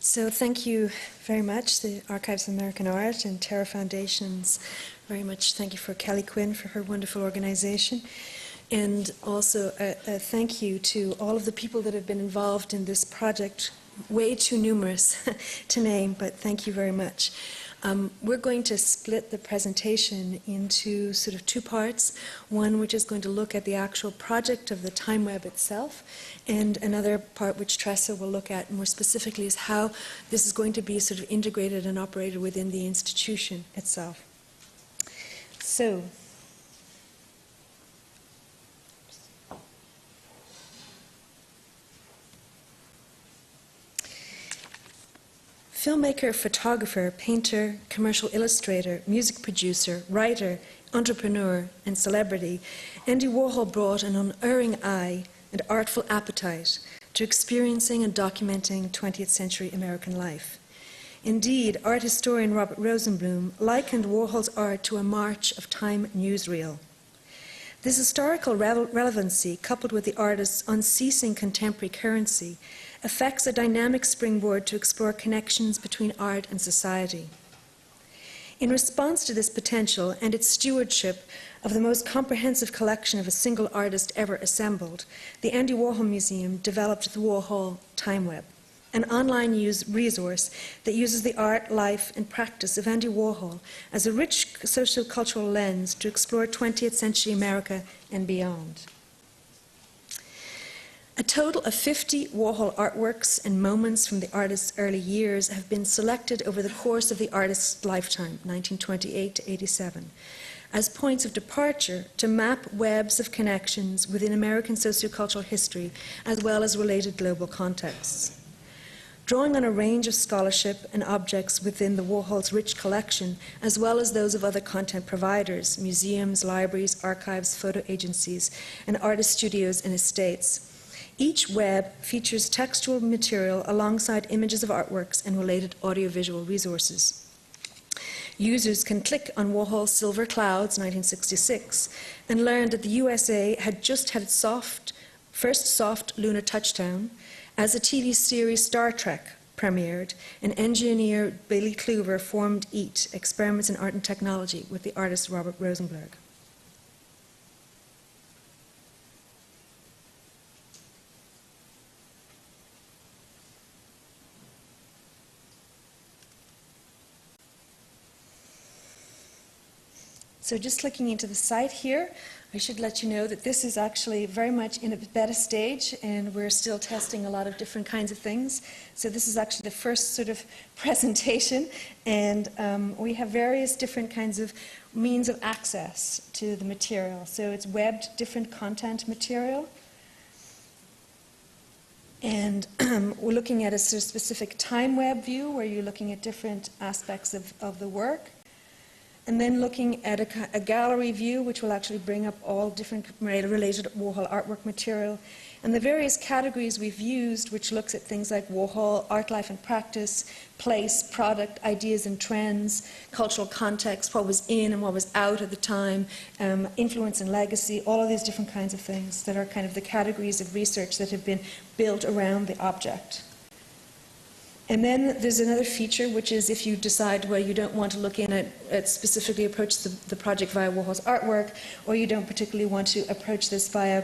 So thank you very much, the Archives of American Art and Terra Foundations. Very much thank you for Kelly Quinn for her wonderful organization. And also a thank you to all of the people that have been involved in this project. Way too numerous to name, but thank you very much. We're going to split the presentation into sort of two parts. One which is going to look at the actual project of the Timeweb itself, and another part which Tresa will look at more specifically is how this is going to be sort of integrated and operated within the institution itself. So, filmmaker, photographer, painter, commercial illustrator, music producer, writer, entrepreneur, and celebrity, Andy Warhol brought an unerring eye and artful appetite to experiencing and documenting 20th century American life. Indeed, art historian Robert Rosenblum likened Warhol's art to a march of time newsreel. This historical relevancy, coupled with the artist's unceasing contemporary currency, affects a dynamic springboard to explore connections between art and society. In response to this potential and its stewardship of the most comprehensive collection of a single artist ever assembled, the Andy Warhol Museum developed the Warhol Timeweb, an online resource that uses the art, life, and practice of Andy Warhol as a rich socio-cultural lens to explore 20th century America and beyond. A total of 50 Warhol artworks and moments from the artist's early years have been selected over the course of the artist's lifetime, 1928 to 87, as points of departure to map webs of connections within American sociocultural history as well as related global contexts. Drawing on a range of scholarship and objects within the Warhol's rich collection, as well as those of other content providers, museums, libraries, archives, photo agencies, and artist studios and estates, each web features textual material alongside images of artworks and related audiovisual resources. Users can click on Warhol's Silver Clouds, 1966, and learn that the USA had just had its first soft lunar touchdown as a TV series Star Trek premiered, and engineer Billy Kluver formed EAT, Experiments in Art and Technology, with the artist Robert Rosenberg. So just looking into the site here, I should let you know that this is actually very much in a beta stage, and we're still testing a lot of different kinds of things. So this is actually the first sort of presentation, and we have various different kinds of means of access to the material. So it's webbed different content material. And we're looking at a sort of specific time web view where you're looking at different aspects of the work. And then looking at a gallery view, which will actually bring up all different related Warhol artwork material. And the various categories we've used, which looks at things like Warhol, art, life, and practice, place, product, ideas and trends, cultural context, what was in and what was out at the time, influence and legacy, all of these different kinds of things that are kind of the categories of research that have been built around the object. And then there's another feature, which is if you decide, well, you don't want to look in at specifically approach the project via Warhol's artwork, or you don't particularly want to approach this via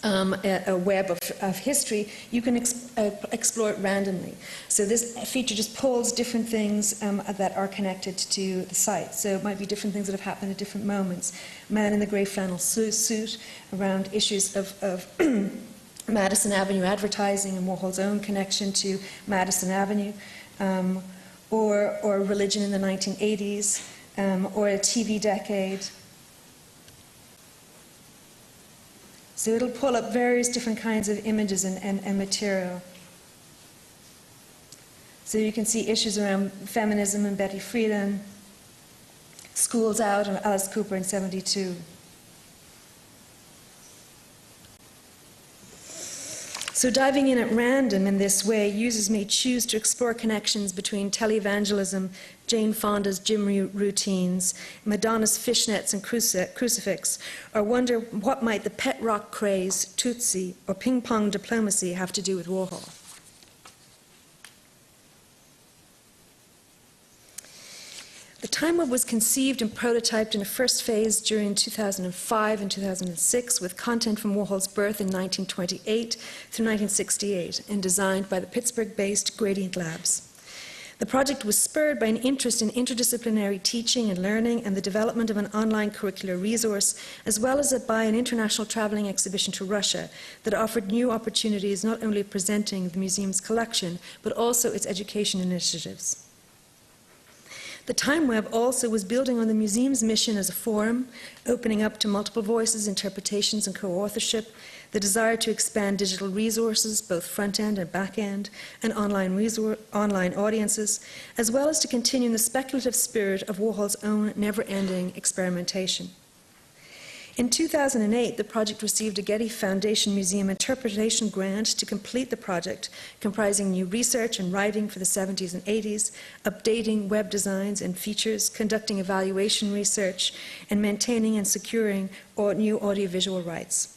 a web of history, you can explore it randomly. So this feature just pulls different things that are connected to the site. So it might be different things that have happened at different moments. Man in the grey flannel suit around issues of Madison Avenue advertising and Warhol's own connection to Madison Avenue, or religion in the 1980s, or a TV decade. So it'll pull up various different kinds of images and material. So you can see issues around feminism and Betty Friedan, Schools Out and Alice Cooper in '72. So diving in at random in this way, users may choose to explore connections between televangelism, Jane Fonda's gym routines, Madonna's fishnets and crucifix, or wonder what might the pet rock craze, Tootsie, or ping-pong diplomacy have to do with Warhol. The Timeweb was conceived and prototyped in a first phase during 2005 and 2006 with content from Warhol's birth in 1928 through 1968 and designed by the Pittsburgh-based Gradient Labs. The project was spurred by an interest in interdisciplinary teaching and learning and the development of an online curricular resource, as well as by an international traveling exhibition to Russia that offered new opportunities not only of presenting the museum's collection, but also its education initiatives. The Timeweb also was building on the museum's mission as a forum, opening up to multiple voices, interpretations, and co-authorship, the desire to expand digital resources, both front-end and back-end, and online audiences, as well as to continue in the speculative spirit of Warhol's own never-ending experimentation. In 2008, the project received a Getty Foundation Museum Interpretation Grant to complete the project, comprising new research and writing for the 70s and 80s, updating web designs and features, conducting evaluation research, and maintaining and securing new audiovisual rights.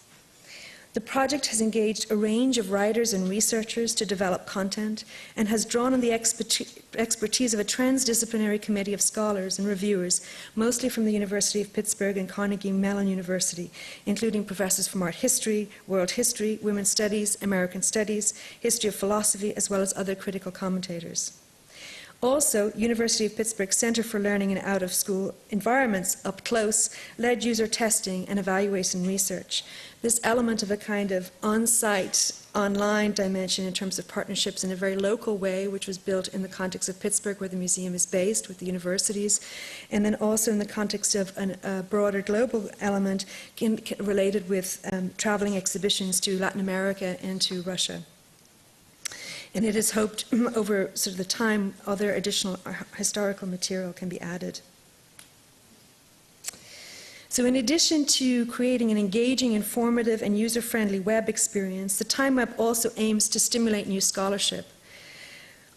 The project has engaged a range of writers and researchers to develop content and has drawn on the expertise of a transdisciplinary committee of scholars and reviewers, mostly from the University of Pittsburgh and Carnegie Mellon University, including professors from art history, world history, women's studies, American studies, history of philosophy, as well as other critical commentators. Also, University of Pittsburgh Center for Learning in Out-of-School Environments, up close, led user testing and evaluation research. This element of a kind of on-site, online dimension in terms of partnerships in a very local way, which was built in the context of Pittsburgh, where the museum is based, with the universities, and then also in the context of a broader global element related with traveling exhibitions to Latin America and to Russia. And it is hoped over sort of the time other additional historical material can be added. So in addition to creating an engaging, informative, and user-friendly web experience, the Timeweb also aims to stimulate new scholarship.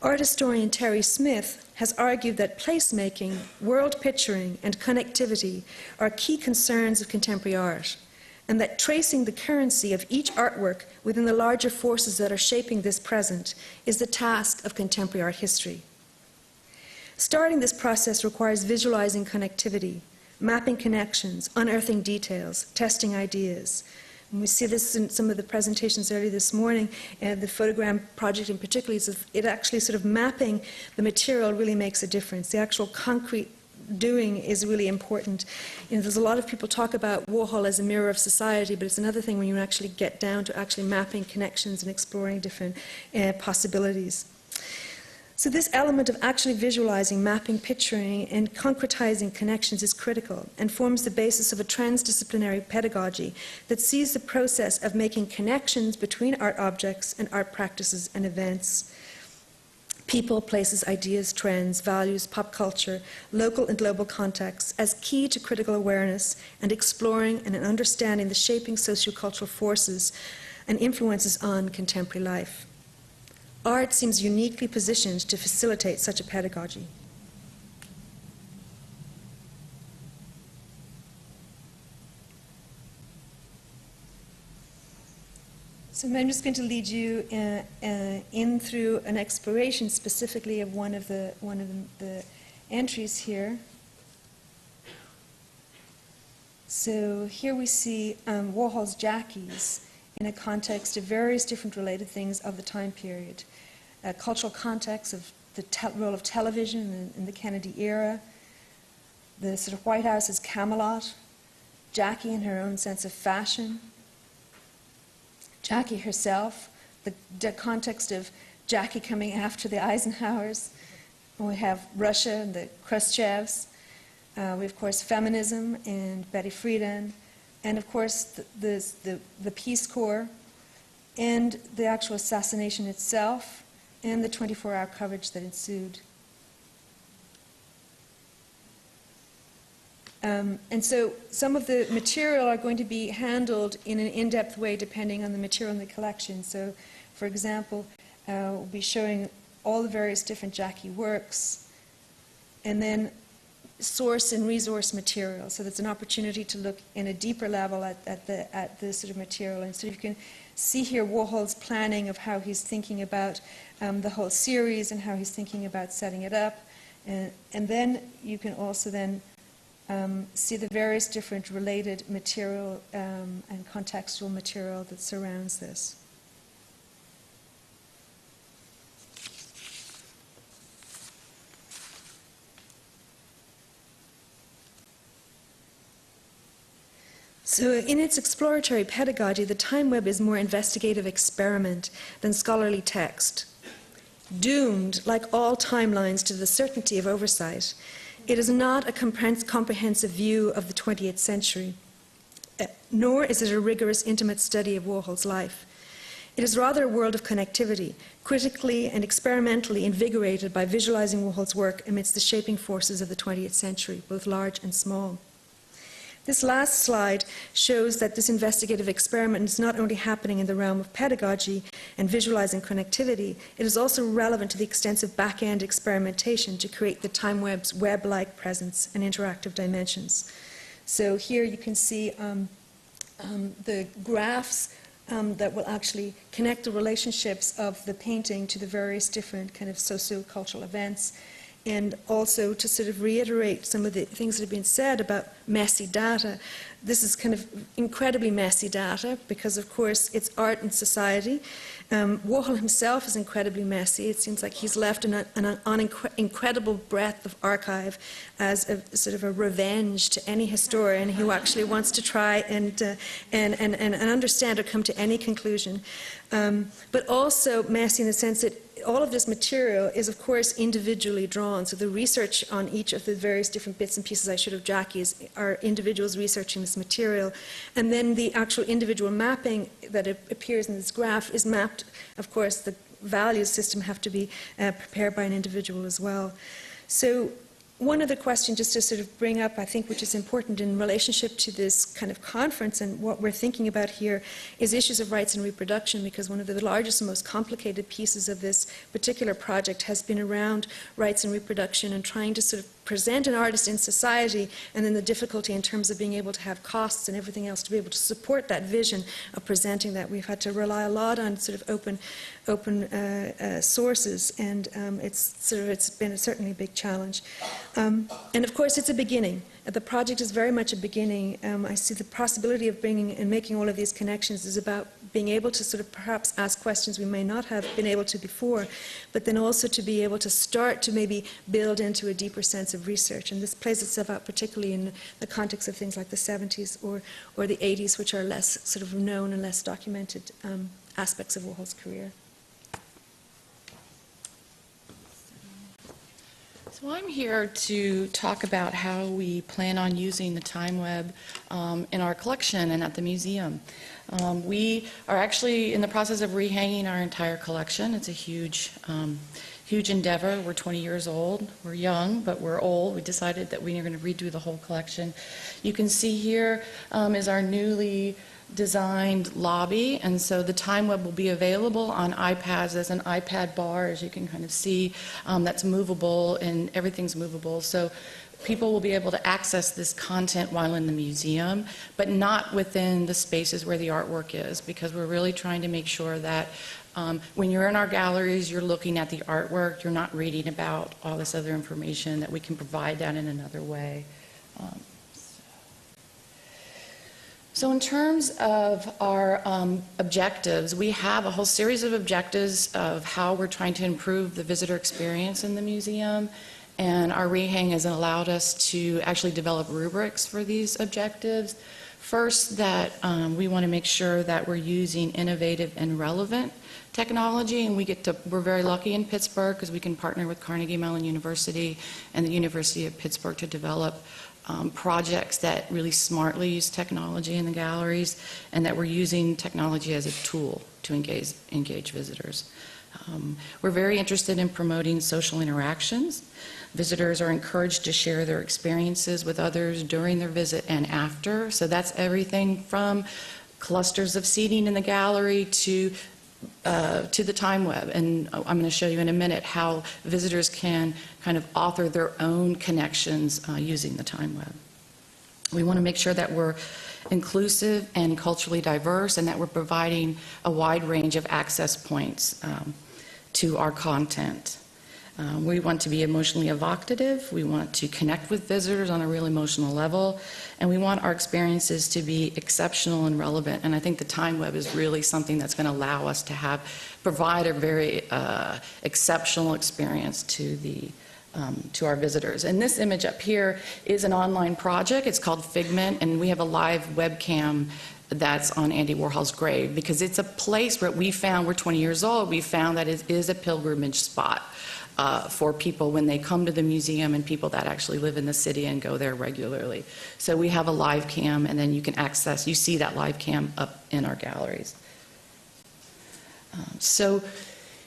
Art historian Terry Smith has argued that placemaking, world picturing, and connectivity are key concerns of contemporary art, and that tracing the currency of each artwork within the larger forces that are shaping this present is the task of contemporary art history. Starting this process requires visualizing connectivity, mapping connections, unearthing details, testing ideas. And we see this in some of the presentations earlier this morning, and the photogram project in particular, it actually sort of mapping the material really makes a difference. The actual concrete doing is really important. You know, there's a lot of people talk about Warhol as a mirror of society, but it's another thing when you actually get down to actually mapping connections and exploring different possibilities. So this element of actually visualizing, mapping, picturing, and concretizing connections is critical and forms the basis of a transdisciplinary pedagogy that sees the process of making connections between art objects and art practices and events, people, places, ideas, trends, values, pop culture, local and global contexts as key to critical awareness and exploring and understanding the shaping sociocultural forces and influences on contemporary life. Art seems uniquely positioned to facilitate such a pedagogy. So I'm just going to lead you in through an exploration specifically of one of the entries here. So here we see Warhol's Jackies in a context of various different related things of the time period. A cultural context of the role of television in the Kennedy era, the sort of White House as Camelot, Jackie in her own sense of fashion, Jackie herself, the context of Jackie coming after the Eisenhowers. And we have Russia and the Khrushchevs. We have, of course, feminism and Betty Friedan, and of course the Peace Corps, and the actual assassination itself, and the 24-hour coverage that ensued. And so some of the material are going to be handled in an in-depth way depending on the material in the collection. So, for example, we'll be showing all the various different Jackie works, and then source and resource material. So that's an opportunity to look in a deeper level at the sort of material. And so you can see here Warhol's planning of how he's thinking about the whole series and how he's thinking about setting it up. And then you can also then see the various different related material and contextual material that surrounds this. So in its exploratory pedagogy, the Timeweb is more investigative experiment than scholarly text. Doomed, like all timelines, to the certainty of oversight, it is not a comprehensive view of the 20th century, nor is it a rigorous, intimate study of Warhol's life. It is rather a world of connectivity, critically and experimentally invigorated by visualizing Warhol's work amidst the shaping forces of the 20th century, both large and small. This last slide shows that this investigative experiment is not only happening in the realm of pedagogy and visualizing connectivity, it is also relevant to the extensive back-end experimentation to create the Timeweb's web-like presence and interactive dimensions. So here you can see the graphs that will actually connect the relationships of the painting to the various different kind of socio-cultural events, and also to sort of reiterate some of the things that have been said about messy data. This is kind of incredibly messy data because, of course, it's art and society. Warhol himself is incredibly messy. It seems like he's left an incredible breadth of archive as a sort of a revenge to any historian who actually wants to try and understand or come to any conclusion. But also messy in the sense that all of this material is, of course, individually drawn. So the research on each of the various different bits and pieces I showed of Jackie's are individuals researching this material. And then the actual individual mapping that appears in this graph is mapped. Of course, the values system have to be prepared by an individual as well. So one other question just to sort of bring up, I think, which is important in relationship to this kind of conference and what we're thinking about here, is issues of rights and reproduction, because one of the largest and most complicated pieces of this particular project has been around rights and reproduction and trying to sort of present an artist in society, and then the difficulty in terms of being able to have costs and everything else to be able to support that vision of presenting that. We've had to rely a lot on sort of open sources, and it's been certainly a big challenge. And of course, it's a beginning. The project is very much a beginning. I see the possibility of bringing and making all of these connections is about being able to sort of perhaps ask questions we may not have been able to before, but then also to be able to start to maybe build into a deeper sense of research. And this plays itself out particularly in the context of things like the 70s or the 80s, which are less sort of known and less documented aspects of Warhol's career. So I'm here to talk about how we plan on using the Timeweb in our collection and at the museum. We are actually in the process of rehanging our entire collection. It's a huge endeavor. We're 20 years old. We're young, but we're old. We decided that we are going to redo the whole collection. You can see here is our newly designed lobby, and so the Timeweb will be available on iPads as an iPad bar, as you can kind of see. That's movable, and everything's movable. So people will be able to access this content while in the museum, but not within the spaces where the artwork is, because we're really trying to make sure that when you're in our galleries, you're looking at the artwork, you're not reading about all this other information, that we can provide that in another way. So in terms of our objectives, we have a whole series of objectives of how we're trying to improve the visitor experience in the museum, and our rehang has allowed us to actually develop rubrics for these objectives. First, that we want to make sure that we're using innovative and relevant technology, and we're very lucky in Pittsburgh because we can partner with Carnegie Mellon University and the University of Pittsburgh to develop projects that really smartly use technology in the galleries, and that we're using technology as a tool to engage visitors. We're very interested in promoting social interactions. Visitors are encouraged to share their experiences with others during their visit and after. So that's everything from clusters of seating in the gallery to the Timeweb, and I'm going to show you in a minute how visitors can kind of author their own connections using the Timeweb. We want to make sure that we're inclusive and culturally diverse, and that we're providing a wide range of access points to our content. We want to be emotionally evocative. We want to connect with visitors on a real emotional level. And we want our experiences to be exceptional and relevant. And I think the Timeweb is really something that's going to allow us to provide a very exceptional experience to our visitors. And this image up here is an online project. It's called Figment, and we have a live webcam that's on Andy Warhol's grave, because it's a place where we're 20 years old, we found that it is a pilgrimage spot for people when they come to the museum, and people that actually live in the city and go there regularly. So we have a live cam, and then you see that live cam up in our galleries. So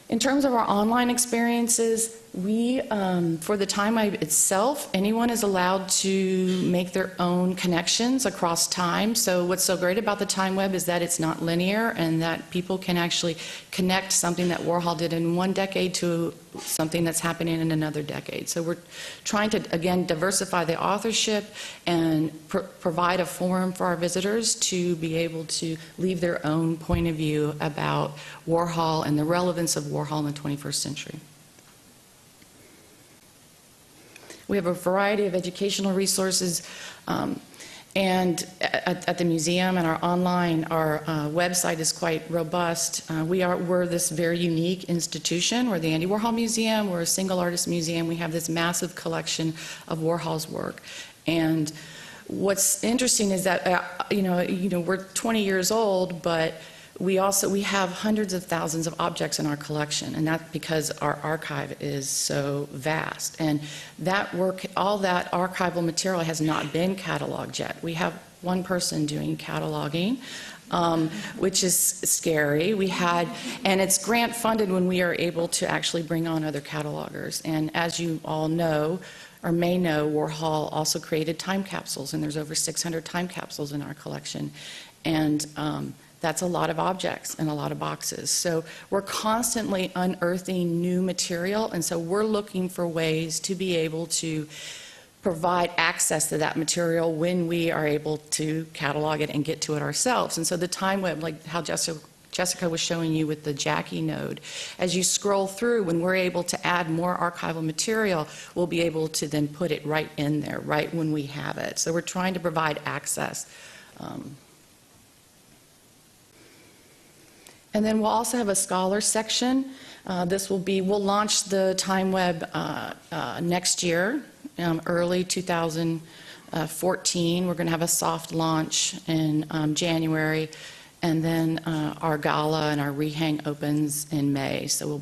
in terms of our online experiences, for the Timeweb itself, anyone is allowed to make their own connections across time. So what's so great about the Timeweb is that it's not linear, and that people can actually connect something that Warhol did in one decade to something that's happening in another decade. So we're trying to, again, diversify the authorship and provide a forum for our visitors to be able to leave their own point of view about Warhol and the relevance of Warhol in the 21st century. We have a variety of educational resources and at the museum and our website is quite robust. We're this very unique institution. We're the Andy Warhol Museum. We're a single artist museum. We have this massive collection of Warhol's work. And what's interesting is that we're 20 years old, but we have hundreds of thousands of objects in our collection, and that's because our archive is so vast. And that work, all that archival material has not been cataloged yet. We have one person doing cataloging, which is scary. And it's grant funded when we are able to actually bring on other catalogers. And as you all know, or may know, Warhol also created time capsules, and there's over 600 time capsules in our collection. And that's a lot of objects and a lot of boxes. So we're constantly unearthing new material, and so we're looking for ways to be able to provide access to that material when we are able to catalog it and get to it ourselves. And so the Timeweb, like how Jessica was showing you with the Jackie node, as you scroll through, when we're able to add more archival material, we'll be able to then put it right in there, right when we have it. So we're trying to provide access. And then we'll also have a scholar section. We'll launch the Timeweb next year, early 2014. We're going to have a soft launch in January, and then our gala and our rehang opens in May. So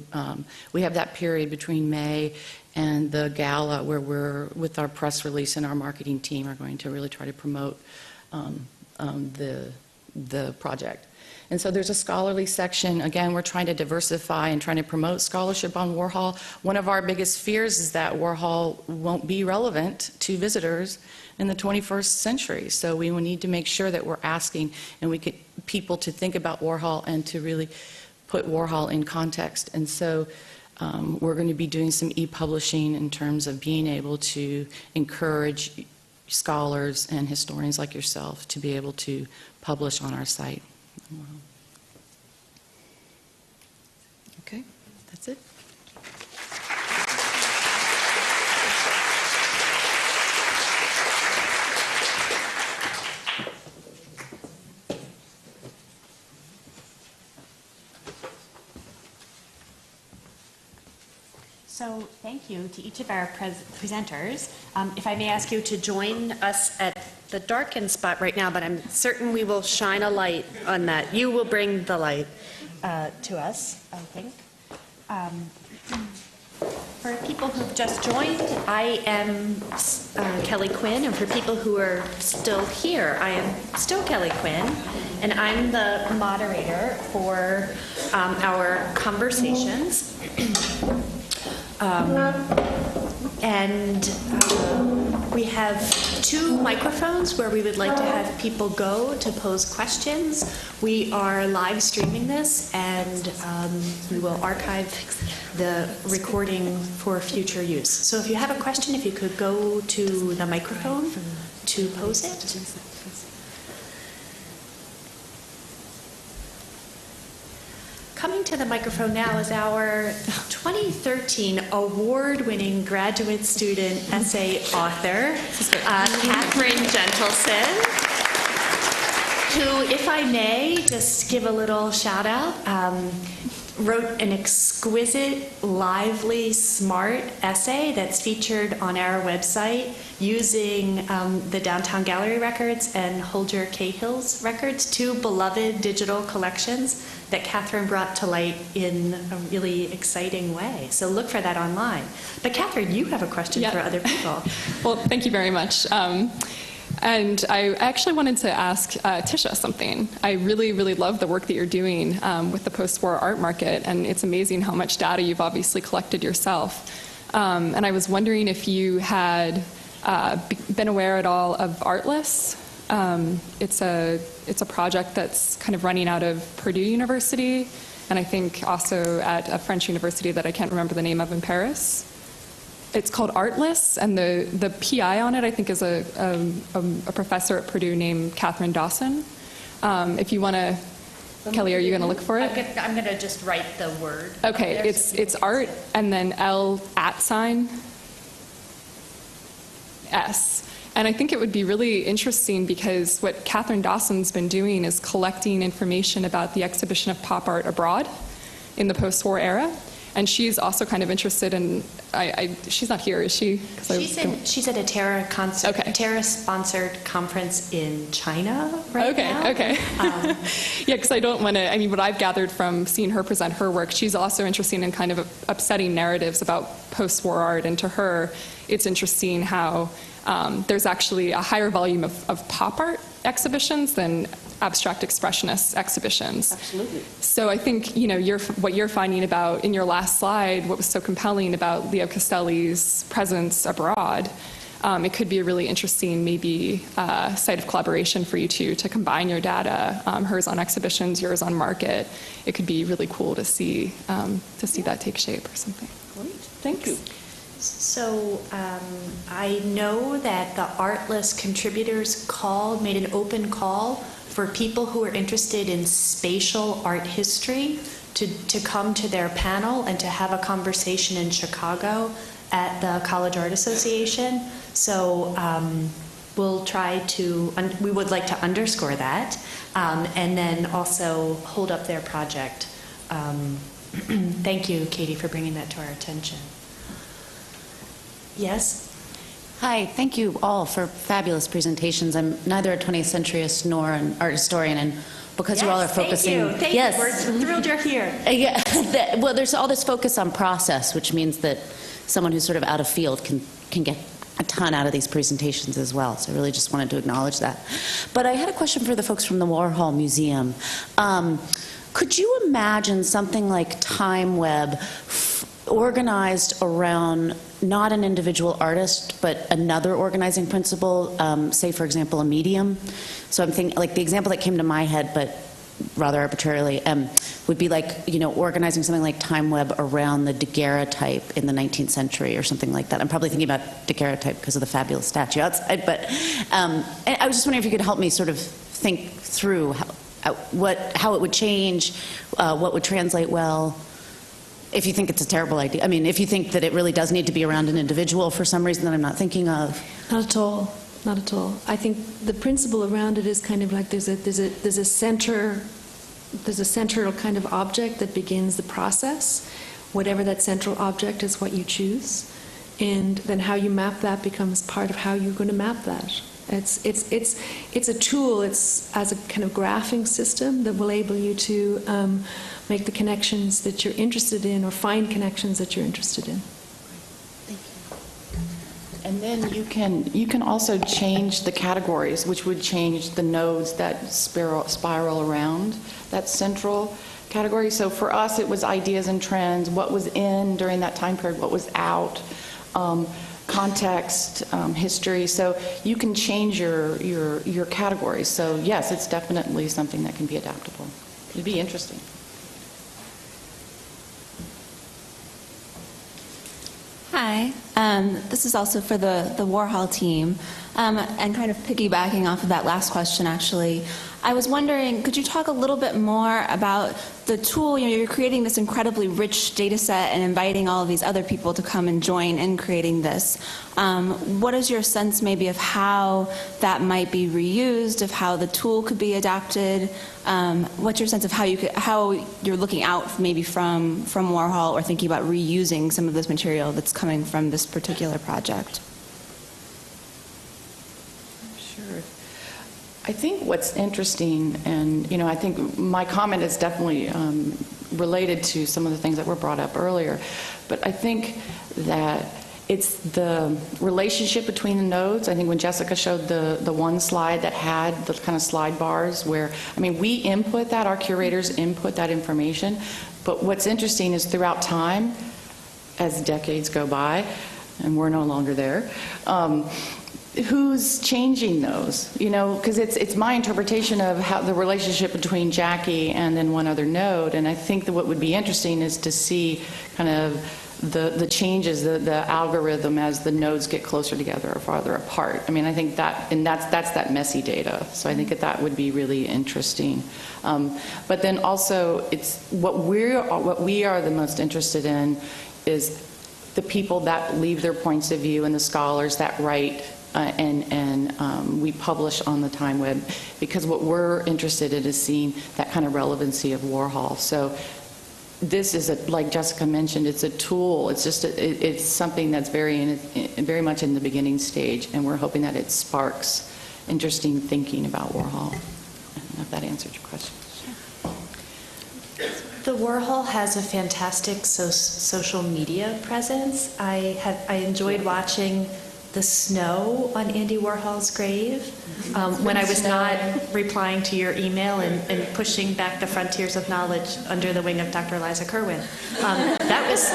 we have that period between May and the gala where we're, with our press release and our marketing team, are going to really try to promote the project. And so there's a scholarly section. Again, we're trying to diversify and trying to promote scholarship on Warhol. One of our biggest fears is that Warhol won't be relevant to visitors in the 21st century. So we will need to make sure that we're asking and we get people to think about Warhol and to really put Warhol in context. And so we're going to be doing some e-publishing in terms of being able to encourage scholars and historians like yourself to be able to publish on our site. Okay, that's it. So thank you to each of our presenters. If I may ask you to join us at the darkened spot right now, but I'm certain we will shine a light on that. You will bring the light to us, I think. For people who've just joined, I am Kelly Quinn, and for people who are still here, I am still Kelly Quinn, and I'm the moderator for our conversations. We have 2 microphones where we would like to have people go to pose questions. We are live streaming this, and we will archive the recording for future use. So if you have a question, if you could go to the microphone to pose it. coming to the microphone now is our 2013 award-winning graduate student essay author, Catherine Gentleson, who, if I may, just give a little shout out, wrote an exquisite, lively, smart essay that's featured on our website using the Downtown Gallery records and Holger Cahill's records, two beloved digital collections that Catherine brought to light in a really exciting way. So look for that online. But Catherine, you have a question for other people. Well, thank you very much. And I actually wanted to ask Tisha something. I really, really love the work that you're doing with the post-war art market, and it's amazing how much data you've obviously collected yourself. And I was wondering if you had been aware at all of Artless. It's a project that's kind of running out of Purdue University, and I think also at a French university that I can't remember the name of in Paris. It's called Artless, and the PI on it, I think, is a professor at Purdue named Catherine Dawson. If you want to, Kelly, are you going to look for it? I'm going to just write the word. Okay, it's art and then L@S. And I think it would be really interesting because what Catherine Dawson's been doing is collecting information about the exhibition of pop art abroad in the post-war era. And she's also kind of interested in, she's not here, is she? She's at a Terra concert, Terra-sponsored conference in China right now. Okay. Yeah, because I don't want to, I mean, what I've gathered from seeing her present her work, she's also interested in kind of upsetting narratives about post-war art. And to her, it's interesting how there's actually a higher volume of pop art exhibitions than abstract expressionist exhibitions. Absolutely. So I think, what you're finding about in your last slide, what was so compelling about Leo Castelli's presence abroad, it could be a really interesting, maybe, site of collaboration for you two to combine your data, hers on exhibitions, yours on market. It could be really cool to see that take shape or something. Great. Thank you. So I know that the Artless contributors made an open call for people who are interested in spatial art history to come to their panel and to have a conversation in Chicago at the College Art Association. So we'll try to, we would like to underscore that, and then also hold up their project. Thank you, Katie, for bringing that to our attention. Yes? Hi, thank you all for fabulous presentations. I'm neither a 20th centuryist nor an art historian, and because you all are focusing... Thank you. We're thrilled you're here. Well, there's all this focus on process, which means that someone who's sort of out of field can get a ton out of these presentations as well. So I really just wanted to acknowledge that. But I had a question for the folks from the Warhol Museum. Could you imagine something like Timeweb organized around not an individual artist, but another organizing principle, say, for example, a medium? So I'm thinking, like, the example that came to my head, but rather arbitrarily, would be like, organizing something like Timeweb around the daguerreotype in the 19th century or something like that. I'm probably thinking about daguerreotype because of the fabulous statue outside, but I was just wondering if you could help me sort of think through how it would change, what would translate well. If you think it's a terrible idea. I mean, if you think that it really does need to be around an individual for some reason that I'm not thinking of. Not at all. Not at all. I think the principle around it is kind of like there's a central kind of object that begins the process. Whatever that central object is, what you choose, and then how you map that becomes part of how you're going to map that. It's a tool. It's as a kind of graphing system that will enable you to make the connections that you're interested in, or find connections that you're interested in. Thank you. And then you can also change the categories, which would change the nodes that spiral around that central category. So for us, it was ideas and trends, what was in during that time period, what was out, context, history. So you can change your categories. So yes, it's definitely something that can be adaptable. It'd be interesting. Hi, this is also for the Warhol team. And kind of piggybacking off of that last question, actually, I was wondering, could you talk a little bit more about the tool? You know, you're creating this incredibly rich data set and inviting all of these other people to come and join in creating this. What is your sense maybe of how that might be reused, of how the tool could be adapted? What's your sense of how you're looking out maybe from Warhol or thinking about reusing some of this material that's coming from this particular project? Sure. I think what's interesting, and I think my comment is definitely related to some of the things that were brought up earlier, but I think that it's the relationship between the nodes. I think when Jessica showed the one slide that had the kind of slide bars where, we input that, our curators input that information, but what's interesting is throughout time, as decades go by, and we're no longer there, who's changing those? Because it's my interpretation of how the relationship between Jackie and then one other node, and I think that what would be interesting is to see kind of the changes, the algorithm as the nodes get closer together or farther apart. I think that, and that's that messy data. So I think that would be really interesting. But then also, it's what we are the most interested in is the people that leave their points of view and the scholars that write. And we publish on the Timeweb, because what we're interested in is seeing that kind of relevancy of Warhol. So this is, like Jessica mentioned, it's a tool. It's just it's something that's very much in the beginning stage, and we're hoping that it sparks interesting thinking about Warhol. I don't know if that answered your question. The Warhol has a fantastic social media presence. I enjoyed watching the snow on Andy Warhol's grave when I was not replying to your email and pushing back the frontiers of knowledge under the wing of Dr. Eliza Kerwin. That was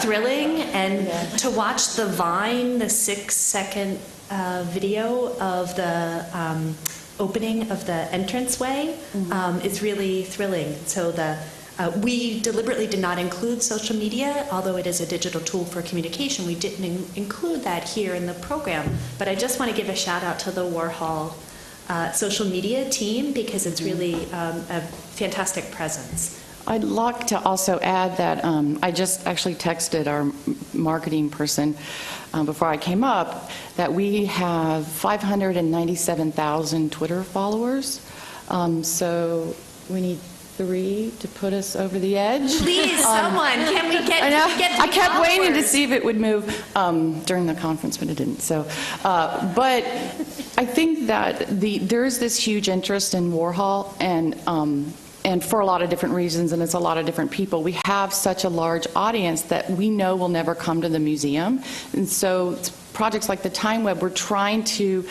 thrilling, and to watch the Vine, the 6-second video of the opening of the entranceway is really thrilling. So we deliberately did not include social media, although it is a digital tool for communication. We didn't include that here in the program. But I just want to give a shout out to the Warhol social media team, because it's really a fantastic presence. I'd like to also add that I just actually texted our marketing person before I came up that we have 597,000 Twitter followers. So we need 3 to put us over the edge. Please, someone, can we get I kept waiting to see if it would move during the conference, but it didn't. So, but I think that there is this huge interest in Warhol, and for a lot of different reasons, and it's a lot of different people. We have such a large audience that we know will never come to the museum, and so projects like the Timeweb, we're trying to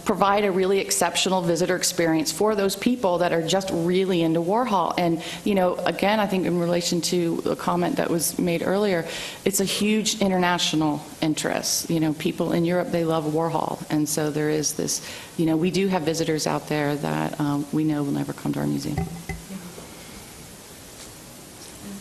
provide a really exceptional visitor experience for those people that are just really into Warhol. And, again, I think in relation to a comment that was made earlier, it's a huge international interest. People in Europe, they love Warhol. And so there is this, we do have visitors out there that we know will never come to our museum.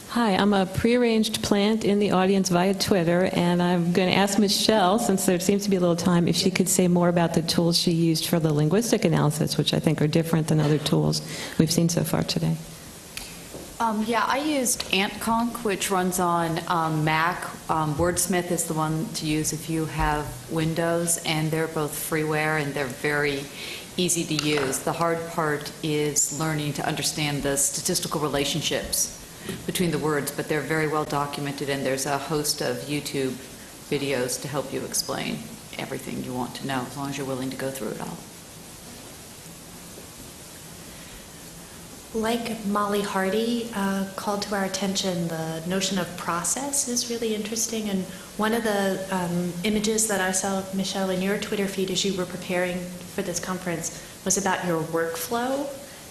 Hi, I'm a prearranged plant in the audience via Twitter, and I'm going to ask Michelle, since there seems to be a little time, if she could say more about the tools she used for the linguistic analysis, which I think are different than other tools we've seen so far today. Yeah, I used AntConc, which runs on Mac. Wordsmith is the one to use if you have Windows, and they're both freeware, and they're very easy to use. The hard part is learning to understand the statistical relationships between the words, but they're very well documented, and there's a host of YouTube videos to help you explain everything you want to know, as long as you're willing to go through it all. Like Molly Hardy called to our attention, the notion of process is really interesting. And one of the images that I saw, Michelle, in your Twitter feed as you were preparing for this conference was about your workflow.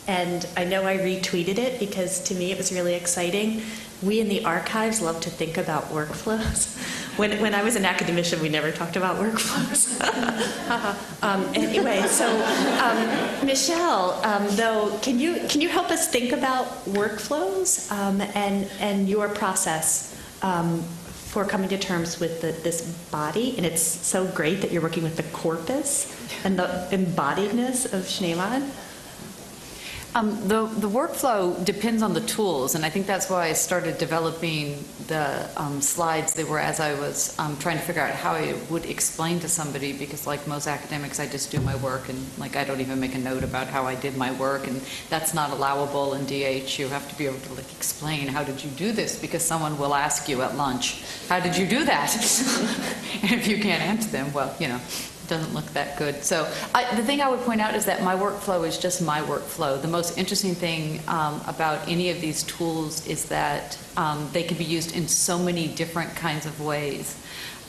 And I know I retweeted it because to me it was really exciting. We in the archives love to think about workflows. When I was an academician, we never talked about workflows. Anyway, so Michelle, though, can you help us think about workflows and your process for coming to terms with this body, and it's so great that you're working with the corpus and the embodiedness of Schneemann. The workflow depends on the tools, and I think that's why I started developing the slides. They were as I was trying to figure out how I would explain to somebody, because like most academics, I just do my work, and like I don't even make a note about how I did my work, and that's not allowable in DH. You have to be able to like explain, how did you do this? Because someone will ask you at lunch, how did you do that? And if you can't answer them, well, you know, doesn't look that good. So the thing I would point out is that my workflow is just my workflow. The most interesting thing about any of these tools is that they can be used in so many different kinds of ways.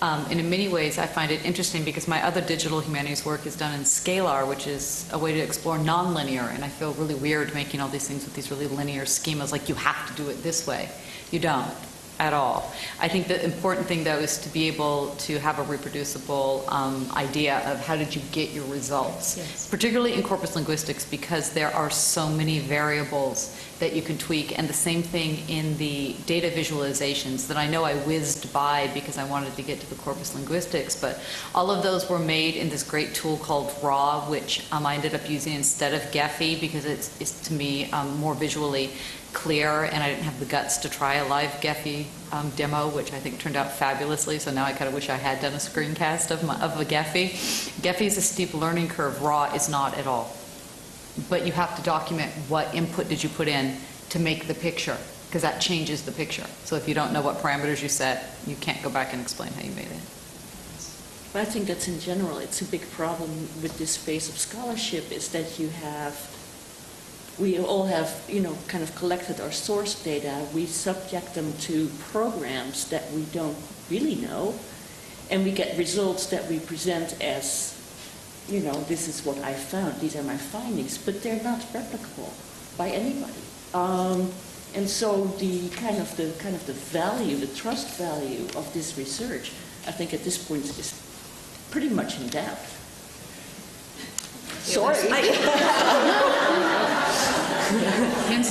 And in many ways, I find it interesting because my other digital humanities work is done in Scalar, which is a way to explore nonlinear. And I feel really weird making all these things with these really linear schemas, like you have to do it this way. You don't at all. I think the important thing, though, is to be able to have a reproducible idea of how did you get your results, yes. Particularly in corpus linguistics, because there are so many variables that you can tweak, and the same thing in the data visualizations that I know I whizzed by because I wanted to get to the corpus linguistics, but all of those were made in this great tool called RAW, which I ended up using instead of Gephi because it's to me more visually clear, and I didn't have the guts to try a live Gephi demo, which I think turned out fabulously, so now I kind of wish I had done a screencast of a Gephi. Gephi is a steep learning curve. RAW is not at all. But you have to document what input did you put in to make the picture, because that changes the picture. So if you don't know what parameters you set, you can't go back and explain how you made it. I think that's in general, it's a big problem with this phase of scholarship, is that we all have, kind of collected our source data. We subject them to programs that we don't really know, and we get results that we present as, this is what I found, these are my findings, but they're not replicable by anybody. And so the kind of the value, the trust value of this research, I think at this point is pretty much in doubt. Sorry.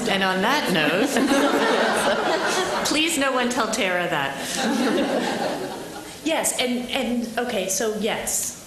And on that note, please no one tell Tara that. Yes, and okay, so yes,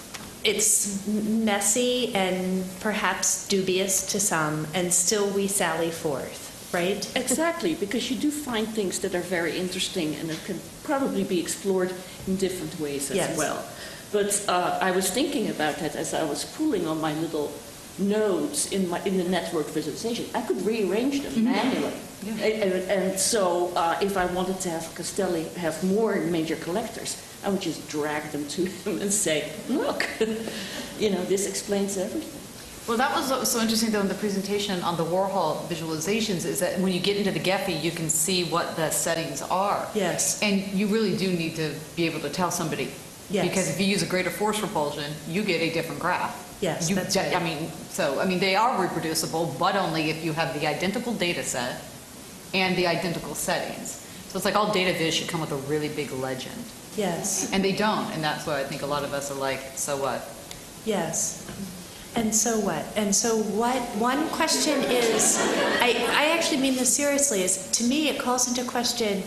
it's messy and perhaps dubious to some, and still we sally forth, right? Exactly, because you do find things that are very interesting and that can probably be explored in different ways as well. But I was thinking about that as I was pulling on my little nodes in the network visualization. I could rearrange them manually. Yeah. And so if I wanted to have Castelli have more major collectors, I would just drag them to him and say, look, this explains everything. Well, that was what was so interesting, though, in the presentation on the Warhol visualizations, is that when you get into the Gephi, you can see what the settings are. Yes. And you really do need to be able to tell somebody. Yes. Because if you use a greater force repulsion, you get a different graph. Yes, that's right. I mean, they are reproducible, but only if you have the identical data set and the identical settings. So it's like all data viz should come with a really big legend. Yes. And they don't, and that's why I think a lot of us are like, so what? Yes. And so what? And so what? One question is, I actually mean this seriously, is to me it calls into question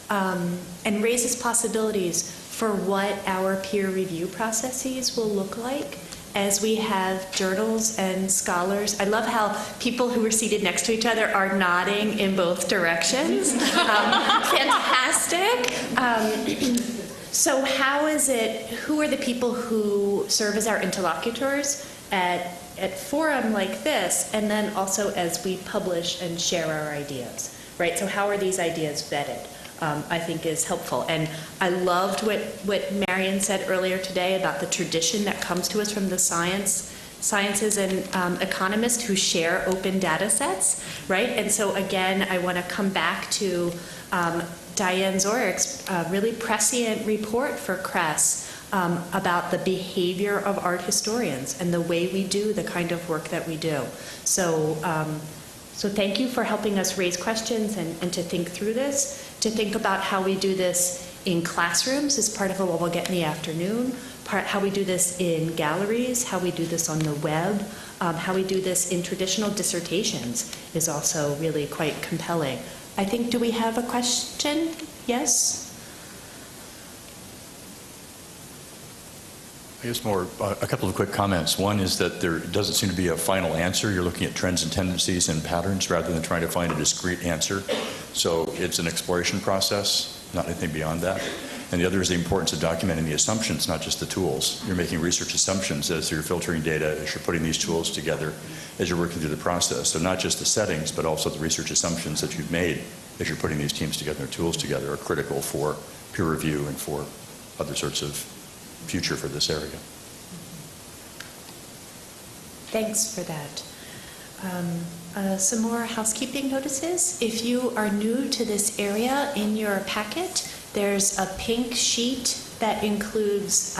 and raises possibilities for what our peer review processes will look like as we have journals and scholars. I love how people who are seated next to each other are nodding in both directions. Fantastic. So how is it, who are the people who serve as our interlocutors at forum like this, and then also as we publish and share our ideas, right? So how are these ideas vetted? I think is helpful. And I loved what Marion said earlier today about the tradition that comes to us from the sciences and economists who share open data sets, right? And so again, I want to come back to Diane Zorich's really prescient report for CRESS about the behavior of art historians and the way we do the kind of work that we do. So thank you for helping us raise questions and to think through this, to think about how we do this in classrooms as part of what we'll get in the afternoon, how we do this in galleries, how we do this on the web, how we do this in traditional dissertations is also really quite compelling. I think, do we have a question? Yes? I guess a couple of quick comments. One is that there doesn't seem to be a final answer. You're looking at trends and tendencies and patterns rather than trying to find a discrete answer. So it's an exploration process, not anything beyond that. And the other is the importance of documenting the assumptions, not just the tools. You're making research assumptions as you're filtering data, as you're putting these tools together, as you're working through the process. So not just the settings, but also the research assumptions that you've made as you're putting these teams together, tools together, are critical for peer review and for other sorts of future for this area. Thanks for that. Some more housekeeping notices. If you are new to this area, in your packet, there's a pink sheet that includes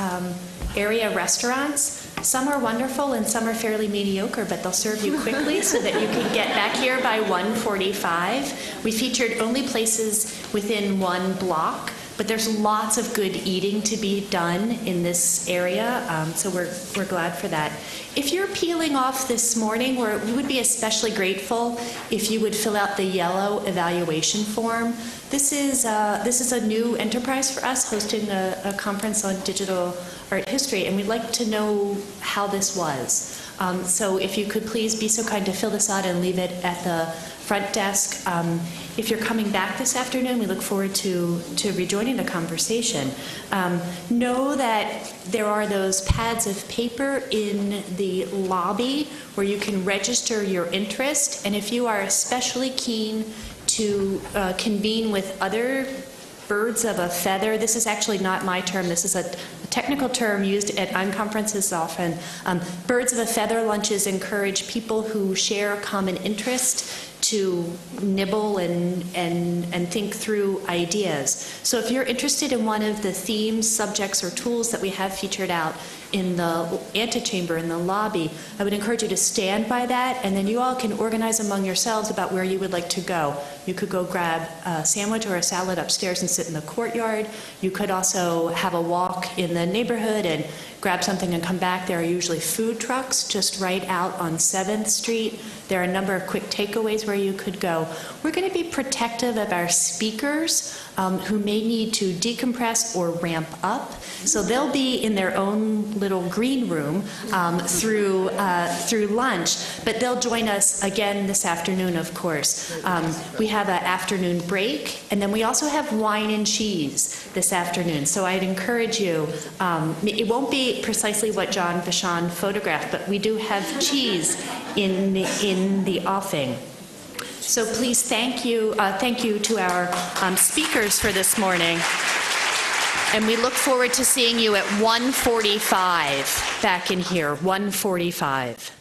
area restaurants. Some are wonderful and some are fairly mediocre, but they'll serve you quickly so that you can get back here by 1:45. We featured only places within one block, but there's lots of good eating to be done in this area, so we're glad for that. If you're peeling off this morning, we would be especially grateful if you would fill out the yellow evaluation form. This is a new enterprise for us, hosting a conference on digital art history, and we'd like to know how this was. So if you could please be so kind to fill this out and leave it at the front desk. If you're coming back this afternoon, we look forward to rejoining the conversation. Know that there are those pads of paper in the lobby where you can register your interest, and if you are especially keen to convene with other birds of a feather. This is actually not my term. This is a technical term used at unconferences often. Birds of a feather lunches encourage people who share common interest to nibble and think through ideas. So if you're interested in one of the themes, subjects, or tools that we have featured out in the antechamber, in the lobby, I would encourage you to stand by that, and then you all can organize among yourselves about where you would like to go. You could go grab a sandwich or a salad upstairs and sit in the courtyard. You could also have a walk in the neighborhood and grab something and come back. There are usually food trucks just right out on 7th Street. There are a number of quick takeaways where you could go. We're going to be protective of our speakers who may need to decompress or ramp up. So they'll be in their own little green room through lunch, but they'll join us again this afternoon, of course. We have an afternoon break, and then we also have wine and cheese this afternoon. So I'd encourage you, it won't be precisely what John Vachon photographed, but we do have cheese in the offing. So please thank you to our speakers for this morning. And we look forward to seeing you at 1:45 back in here, 1:45.